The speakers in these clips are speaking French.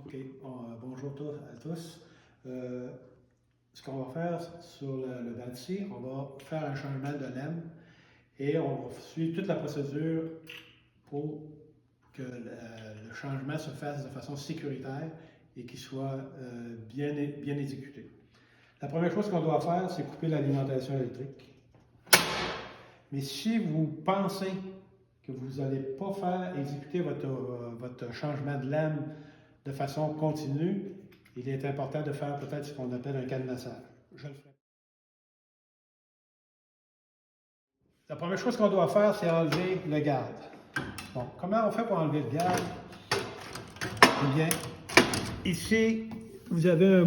OK. Bonjour à tous. Ce qu'on va faire sur le dentier, on va faire un changement de lame et on va suivre toute la procédure pour que le changement se fasse de façon sécuritaire et qu'il soit bien exécuté. La première chose qu'on doit faire, c'est couper l'alimentation électrique. Mais si vous pensez que vous n'allez pas faire exécuter votre changement de lame de façon continue, il est important de faire peut-être ce qu'on appelle un cadenassage. Je le ferai. La première chose qu'on doit faire, c'est enlever le garde. Bon, comment on fait pour enlever le garde? Eh bien, ici, vous avez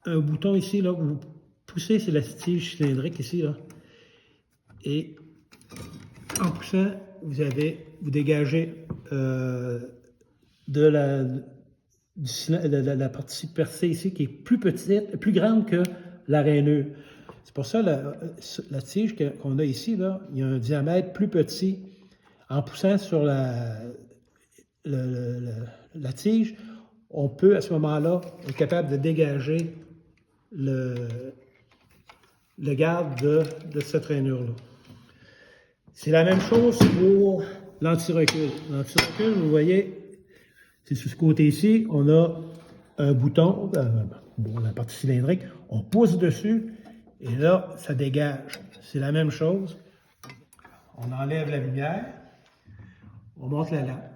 un bouton ici, là, vous poussez, c'est la tige cylindrique ici, là. Et en poussant, vous dégagez de la partie percée ici qui est plus petite, plus grande que la rainure. C'est pour ça la tige qu'on a ici, là, il y a un diamètre plus petit. En poussant sur la tige, on peut à ce moment-là être capable de dégager le garde de cette rainure-là. C'est la même chose pour l'anti-recul. L'anti-recul, vous voyez, c'est sur ce côté-ci, on a un bouton, la partie cylindrique, on pousse dessus et là, ça dégage. C'est la même chose. On enlève la lumière, on monte la lame.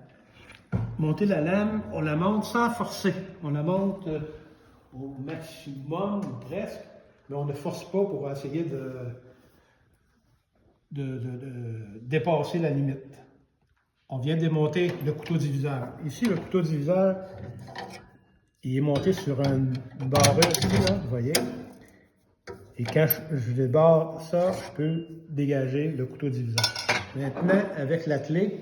Monter la lame, on la monte sans forcer. On la monte au maximum, presque, mais on ne force pas pour essayer de dépasser la limite. On vient de démonter le couteau diviseur. Ici, le couteau diviseur, il est monté sur une barreuse ici, là, vous voyez. Et quand je débarre ça, je peux dégager le couteau diviseur. Maintenant, avec la clé,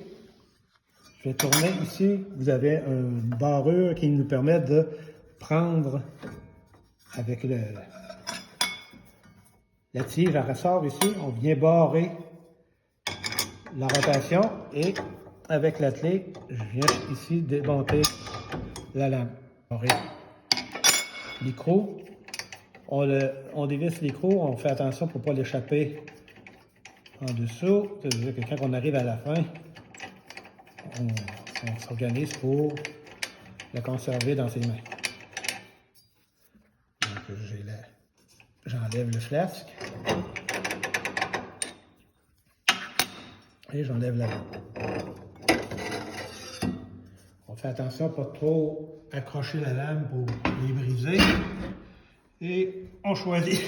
je vais tourner ici. Vous avez une barrure qui nous permet de prendre avec la tige à ressort ici. On vient barrer la rotation et avec la clé, je viens ici démonter la lame. L'écrou, on dévisse l'écrou, on fait attention pour ne pas l'échapper en dessous. C'est-à-dire que quand on arrive à la fin, on s'organise pour la conserver dans ses mains. Donc, j'enlève le flasque et j'enlève la lame. On fait attention à ne pas trop accrocher la lame pour les briser. Et on choisit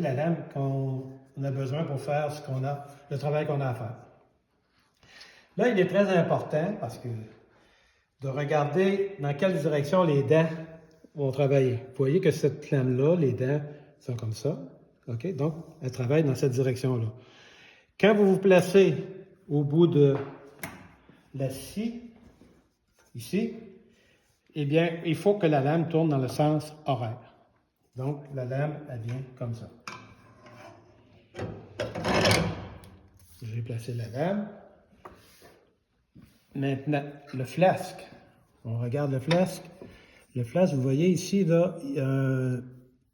la lame qu'on a besoin pour faire le travail qu'on a à faire. Là, il est très important parce que de regarder dans quelle direction les dents vont travailler. Vous voyez que cette lame-là, les dents sont comme ça. OK? Donc, elles travaillent dans cette direction-là. Quand vous vous placez au bout de la scie, ici, eh bien, il faut que la lame tourne dans le sens horaire. Donc, la lame, elle vient comme ça. J'ai placé la lame. Maintenant, le flasque. On regarde le flasque. Le flasque, vous voyez ici, là, il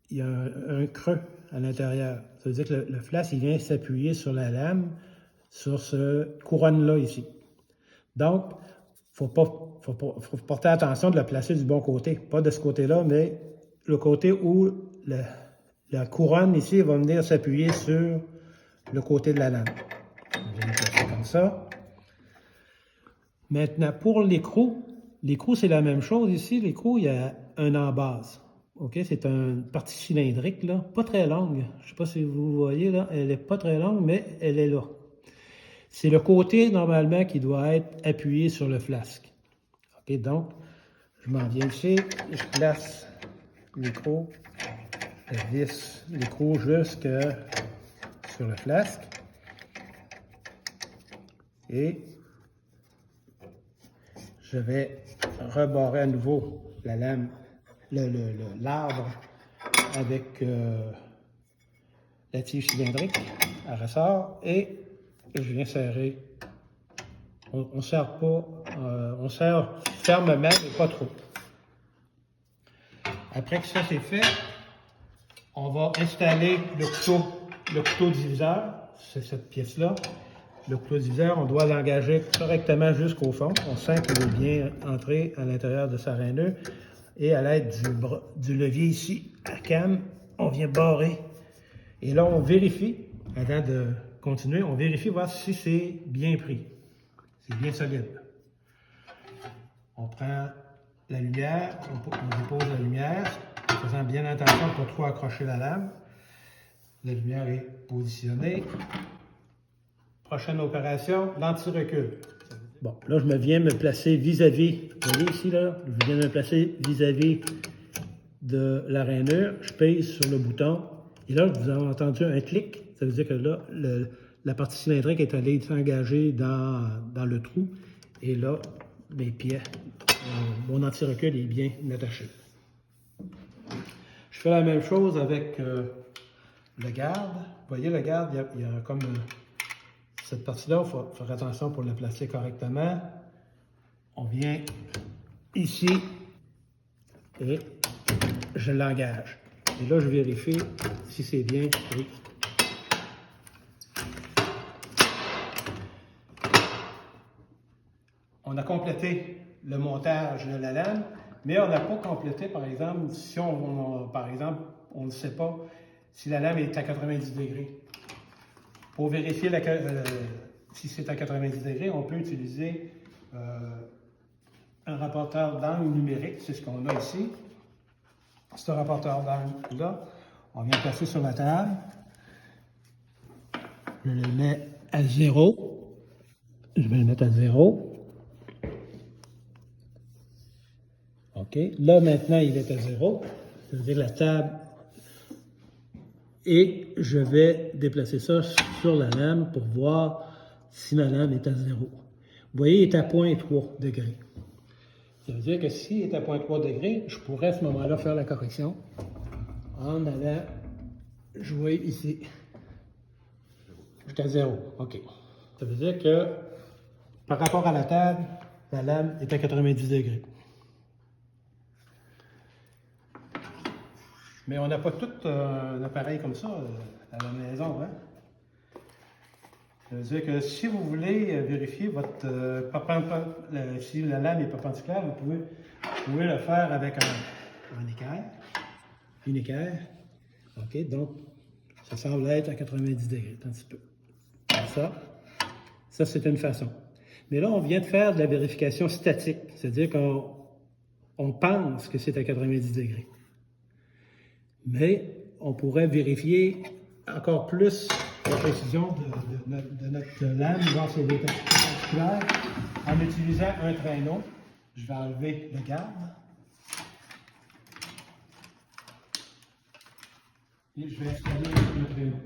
y a un creux à l'intérieur. Ça veut dire que le flasque, il vient s'appuyer sur la lame, sur ce couronne-là ici. Donc, il faut porter attention de le placer du bon côté. Pas de ce côté-là, mais le côté où la couronne ici va venir s'appuyer sur le côté de la lame. On vient le placer comme ça. Maintenant, pour l'écrou, c'est la même chose ici. L'écrou, il y a un embase. OK? C'est une partie cylindrique, là, pas très longue. Je ne sais pas si vous voyez, là, elle n'est pas très longue, mais elle est là. C'est le côté, normalement, qui doit être appuyé sur le flasque. OK? Donc, je m'en viens ici, je place l'écrou, je visse l'écrou jusque sur le flasque. Et je vais rebarrer à nouveau la lame, l'arbre avec la tige cylindrique à ressort et je viens serrer. On ne serre pas On serre fermement, mais pas trop. Après que ça c'est fait, on va installer le couteau diviseur. C'est cette pièce-là. Le couteau diviseur, on doit l'engager correctement jusqu'au fond. On sent qu'il est bien entré à l'intérieur de sa rainure. Et à l'aide du levier ici, à cam, on vient barrer. Et là, on vérifie, avant de continuer, on vérifie voir si c'est bien pris. C'est bien solide. On prend la lumière, on dépose la lumière, en faisant bien attention pour trop accrocher la lame. La lumière est positionnée. Prochaine opération, l'anti-recul. Bon, là, je viens me placer vis-à-vis, vous voyez ici, là, je viens me placer vis-à-vis de la rainure. Je pèse sur le bouton. Et là, vous avez entendu un clic. Ça veut dire que là, la partie cylindrique est allée s'engager dans le trou. Et là, mes pieds, mon anti-recul est bien attaché. Je fais la même chose avec le garde. Vous voyez, le garde, il y a comme cette partie-là, il faut faire attention pour la placer correctement. On vient ici et je l'engage. Et là, je vérifie si c'est bien pris. On a complété le montage de la lame, mais on n'a pas complété, par exemple, si par exemple, on ne sait pas si la lame est à 90 degrés. Pour vérifier si c'est à 90 degrés, on peut utiliser un rapporteur d'angle numérique, c'est ce qu'on a ici. Ce rapporteur d'angle-là, on vient placer sur la table. Je le mets à 0. Je vais le mettre à 0. OK. Là, maintenant, il est à 0. Ça veut dire la table. Et je vais déplacer ça sur la lame pour voir si ma lame est à 0. Vous voyez, il est à 0,3 degrés. Ça veut dire que s'il est à 0,3 degrés, je pourrais à ce moment-là faire la correction en allant jouer ici. Jusqu'à 0. OK. Ça veut dire que par rapport à la table, la lame est à 90 degrés. Mais on n'a pas tout un appareil comme ça à la maison. Hein? Ça veut dire que si vous voulez vérifier si la lame est perpendiculaire, vous pouvez le faire avec un équerre. Une équerre. OK, donc ça semble être à 90 degrés, un petit peu. Comme ça c'est une façon. Mais là, on vient de faire de la vérification statique, c'est-à-dire qu'on pense que c'est à 90 degrés. Mais on pourrait vérifier encore plus la précision de notre lame, voir si elle est perpendiculaire, en utilisant un traîneau. Je vais enlever le garde. Et je vais installer le traîneau.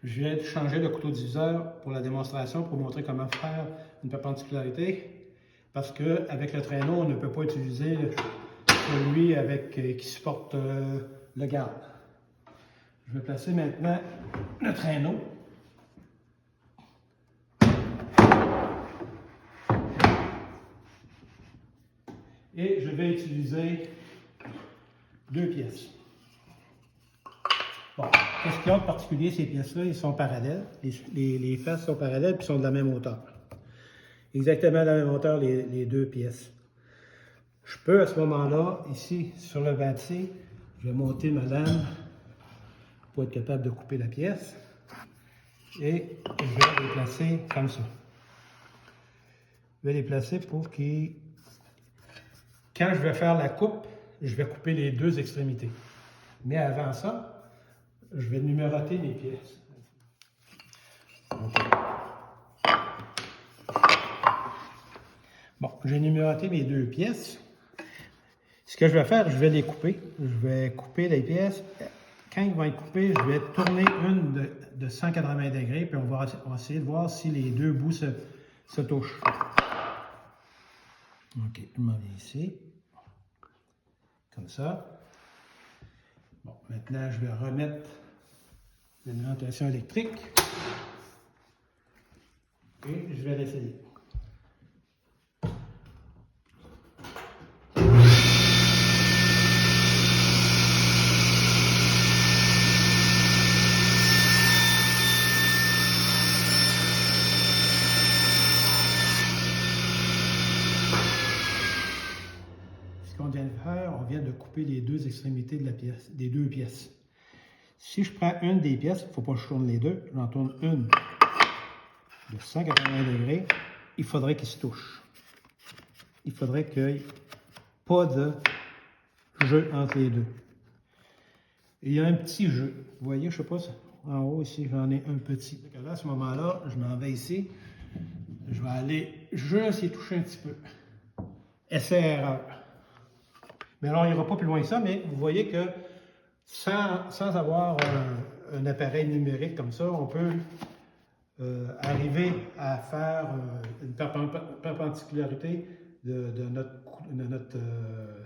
Je viens de changer le couteau diviseur pour la démonstration, pour montrer comment faire une perpendicularité. Parce qu'avec le traîneau, on ne peut pas utiliser celui qui supporte le garde. Je vais placer maintenant le traîneau. Et je vais utiliser 2 pièces. Bon, qu'est-ce qu'il y a de particulier, ces pièces-là? Ils sont parallèles. Les faces sont parallèles et sont de la même hauteur. Exactement de la même hauteur, les 2 pièces. Je peux, à ce moment-là, ici, sur le bâti, je vais monter ma lame pour être capable de couper la pièce. Et je vais les placer comme ça. Je vais les placer pour qu'ils... Quand je vais faire la coupe, je vais couper les 2 extrémités. Mais avant ça, je vais numéroter mes pièces. Okay. Bon, j'ai numéroté mes 2 pièces. Ce que je vais faire, je vais les couper. Je vais couper les pièces. Quand ils vont être coupés, je vais tourner une de 180 degrés, puis on va essayer de voir si les 2 bouts se touchent. OK, je m'en vais ici. Comme ça. Bon, maintenant, je vais remettre l'alimentation électrique. Et je vais l'essayer. Ce qu'on vient de faire, on vient de couper les deux extrémités de la pièce, des deux pièces. Si je prends une des pièces, il ne faut pas que je tourne les deux, j'en tourne une de 180 degrés, il faudrait qu'ils se touchent. Il faudrait qu'il n'y ait pas de jeu entre les deux. Il y a un petit jeu. Vous voyez, je ne sais pas, en haut ici, j'en ai un petit. Là, à ce moment-là, je m'en vais ici. Je vais aller juste y toucher un petit peu. Essai-erreur. Mais alors, il n'ira pas plus loin que ça, mais vous voyez que sans avoir un appareil numérique comme ça, on peut arriver à faire une perpendicularité de notre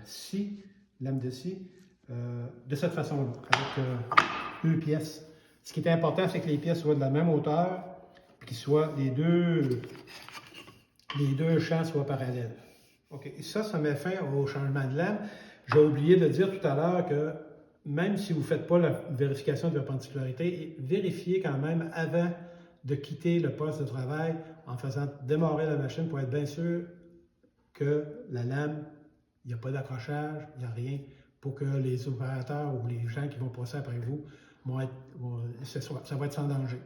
scie, lame de scie, de cette façon-là, avec deux pièces. Ce qui est important, c'est que les pièces soient de la même hauteur, et que les deux champs soient parallèles. OK. Et ça met fin au changement de lame. J'ai oublié de dire tout à l'heure que même si vous ne faites pas la vérification de perpendicularité, vérifiez quand même avant de quitter le poste de travail en faisant démarrer la machine pour être bien sûr que la lame, il n'y a pas d'accrochage, il n'y a rien, pour que les opérateurs ou les gens qui vont passer après vous, ça va être sans danger.